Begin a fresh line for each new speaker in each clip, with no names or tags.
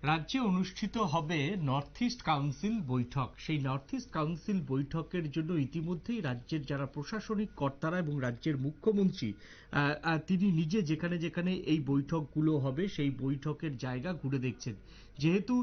রাজ্যে অনুষ্ঠিত হবে নর্থ ইস্ট কাউন্সিল বৈঠক। সেই নর্থ ইস্ট কাউন্সিল বৈঠকের জন্য ইতিমধ্যেই রাজ্যের যারা প্রশাসনিক কর্তারা এবং রাজ্যের মুখ্যমন্ত্রী তিনি নিজে যেখানে যেখানে এই বৈঠকগুলো হবে সেই বৈঠকের জায়গা ঘুরে দেখছেন। যেহেতু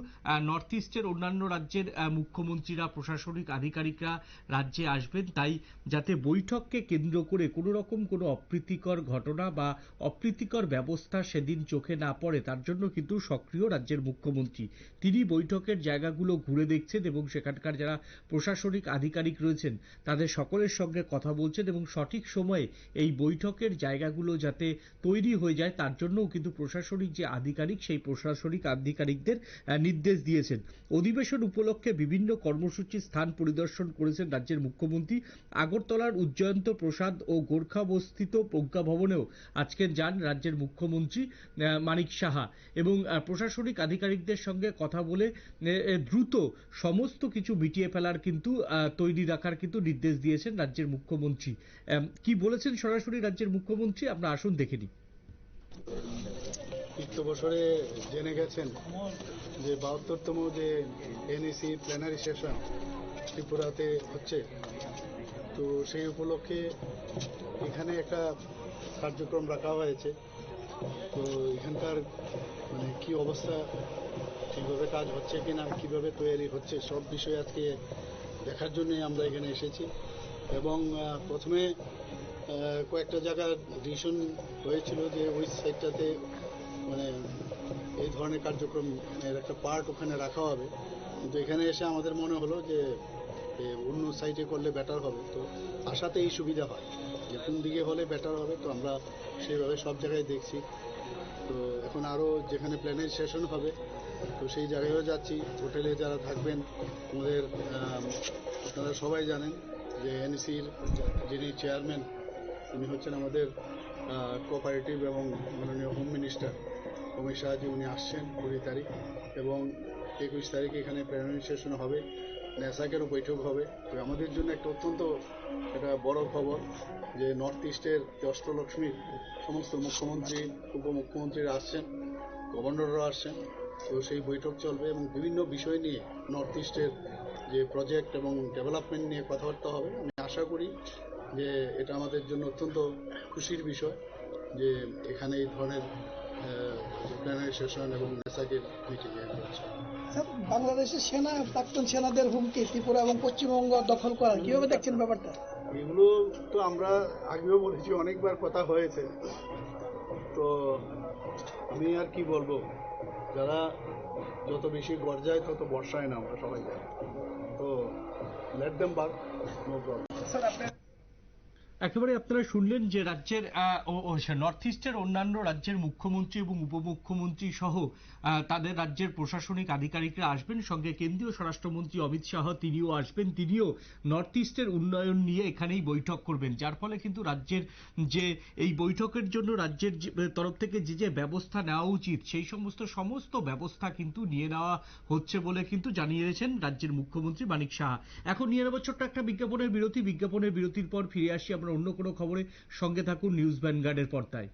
নর্থ ইস্টের অন্যান্য রাজ্যের মুখ্যমন্ত্রীরা প্রশাসনিক আধিকারিকরা রাজ্যে আসবেন, তাই যাতে বৈঠককে কেন্দ্র করে কোনো রকম কোনো অপ্রীতিকর ঘটনা বা অপ্রীতিকর ব্যবস্থা সেদিন চোখে না পড়ে তার জন্য কিন্তু সক্রিয় রাজ্যের মুখ্যমন্ত্রী। তিনি বৈঠকের জায়গাগুলো ঘুরে দেখছেন এবং সেখানকার যারা প্রশাসনিক আধিকারিক রয়েছেন তাদের সকলের সঙ্গে কথা বলছেন এবং সঠিক সময়ে এই বৈঠকের জায়গাগুলো যাতে তৈরি হয়ে যায় তার জন্যও কিন্তু প্রশাসনিক যে আধিকারিক সেই প্রশাসনিক আধিকারিকদের নির্দেশ দিয়েছেন। অধিবেশন উপলক্ষে বিভিন্ন কর্মসূচির স্থান পরিদর্শন করেছেন রাজ্যের মুখ্যমন্ত্রী। আগরতলার উজ্জয়ন্ত প্রসাদ ও গোর্খাবস্থিত প্রজ্ঞা ভবনেও আজকে যান রাজ্যের মুখ্যমন্ত্রী মানিক সাহা এবং প্রশাসনিক আধিকারিকদের সঙ্গে কথা বলে দ্রুত সমস্ত কিছু মিটিয়ে ফেলার কিন্তু তৈরি রাখার কিন্তু নির্দেশ দিয়েছেন রাজ্যের মুখ্যমন্ত্রী। কি বলেছেন সরাসরি রাজ্যের মুখ্যমন্ত্রী আমরা আসুন দেখে নিই।
বিত্ত বছরে জেনে গেছেন যে ৭২তম যে এনইসি প্ল্যানারি সেশন ত্রিপুরাতে হচ্ছে, তো সেই উপলক্ষে এখানে একটা কার্যক্রম রাখা হয়েছে। তো এখানকার মানে কি অবস্থা, ঠিকভাবে কাজ হচ্ছে কিনা, কিভাবে তৈরি হচ্ছে, সব বিষয়ে আজকে দেখার জন্যই আমরা এখানে এসেছি। এবং প্রথমে কয়েকটা জায়গা ডিসিশন হয়েছিল যে ওই সাইডটাতে মানে এই ধরনের কার্যক্রমের একটা পার্ট ওখানে রাখা হবে, কিন্তু এখানে এসে আমাদের মনে হলো যে অন্য সাইডে করলে বেটার হবে। তো আসাতে এই সুবিধা হয় যে কোন দিকে হলে বেটার হবে, তো আমরা সেইভাবে সব জায়গায় দেখছি। তো এখন আরও যেখানে প্ল্যানের সেশন হবে তো সেই জায়গায়ও যাচ্ছি। হোটেলে যারা থাকবেন আমাদের আপনারা সবাই জানেন যে এনইসির যিনি চেয়ারম্যান উনি হচ্ছেন আমাদের কোঅপারেটিভ এবং মাননীয় হোম মিনিস্টার অমিত শাহজি, উনি আসছেন 20 তারিখ এবং 21 তারিখে এখানে প্ল্যানারি সেশন হবে, ন্যাসাকেরও বৈঠক হবে। তো আমাদের জন্য একটা অত্যন্ত একটা বড় খবর যে নর্থ ইস্টের অষ্টলক্ষ্মীর সমস্ত মুখ্যমন্ত্রী উপমুখ্যমন্ত্রীরা আসছেন, গভর্নররা আসছেন। তো সেই বৈঠক চলবে এবং বিভিন্ন বিষয় নিয়ে নর্থ ইস্টের যে প্রজেক্ট এবং ডেভেলপমেন্ট নিয়ে কথাবার্তা হবে। আমি আশা করি যে এটা আমাদের জন্য অত্যন্ত খুশির বিষয় যে এখানে এই ধরনের প্ল্যানারি সেশন এবং নেসাকের মিটিং হচ্ছে।
বাংলাদেশের সেনা প্রাক্তন সেনাদের হুমকি ত্রিপুরা এবং পশ্চিমবঙ্গ দখল করা, কিভাবে দেখছেন ব্যাপারটা?
এগুলো তো আমরা আগেও বলেছি, অনেকবার কথা হয়েছে। তো আমি আর কি বলবো, যারা যত বেশি গর্জায় তত বর্ষায় না, আমরা সবাই জানি। তো let them bark, no problem.
একেবারে আপনারা শুনলেন যে রাজ্যের নর্থ ইস্টের অন্যান্য রাজ্যের মুখ্যমন্ত্রী এবং উপমুখ্যমন্ত্রী সহ তাদের রাজ্যের প্রশাসনিক আধিকারিকরা আসবেন, সঙ্গে কেন্দ্রীয় স্বরাষ্ট্রমন্ত্রী অমিত শাহ তিনিও আসবেন। তিনিও নর্থ ইস্টের উন্নয়ন নিয়ে এখানেই বৈঠক করবেন, যার ফলে কিন্তু রাজ্যের যে এই বৈঠকের জন্য রাজ্যের তরফ থেকে যে যে ব্যবস্থা নেওয়া উচিত সেই সমস্ত ব্যবস্থা কিন্তু নিয়ে নেওয়া হচ্ছে বলে কিন্তু জানিয়েছেন রাজ্যের মুখ্যমন্ত্রী মানিক সাহা। এখন নিয়ে নেব ছোট্ট একটা বিজ্ঞাপনের বিরতির পর ফিরে আসি আমরা অন্য কোনো খবরে। সঙ্গে থাকুন নিউজ ভ্যানগার্ডের পর্দায়।